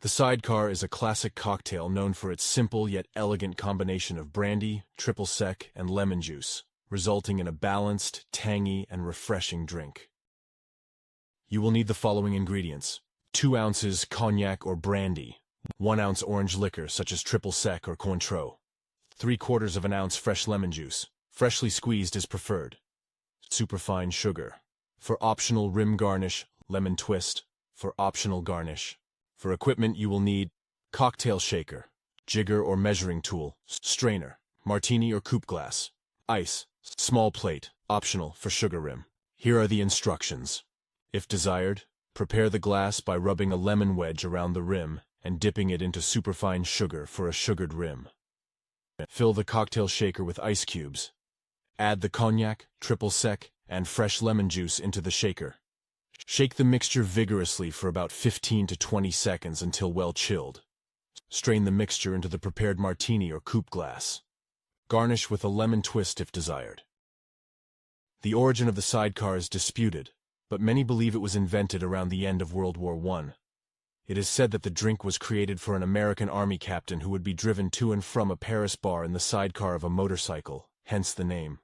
The Sidecar is a classic cocktail known for its simple yet elegant combination of brandy, triple sec, and lemon juice, resulting in a balanced, tangy, and refreshing drink. You will need the following ingredients: 2 ounces Cognac or Brandy, 1 ounce orange liquor such as triple sec or Cointreau, 3/4 of an ounce fresh lemon juice, freshly squeezed is preferred, superfine sugar. For optional rim garnish, lemon twist. For optional garnish. For equipment you will need cocktail shaker, jigger or measuring tool, strainer, martini or coupe glass, ice, small plate, optional for sugar rim. Here are the instructions. If desired, prepare the glass by rubbing a lemon wedge around the rim and dipping it into superfine sugar for a sugared rim. Fill the cocktail shaker with ice cubes. Add the cognac, triple sec, and fresh lemon juice into the shaker. Shake the mixture vigorously for about 15 to 20 seconds until well chilled. Strain the mixture into the prepared martini or coupe glass. Garnish with a lemon twist if desired. The origin of the Sidecar is disputed, but many believe it was invented around the end of World War I. It is said that the drink was created for an American Army captain who would be driven to and from a Paris bar in the sidecar of a motorcycle, hence the name.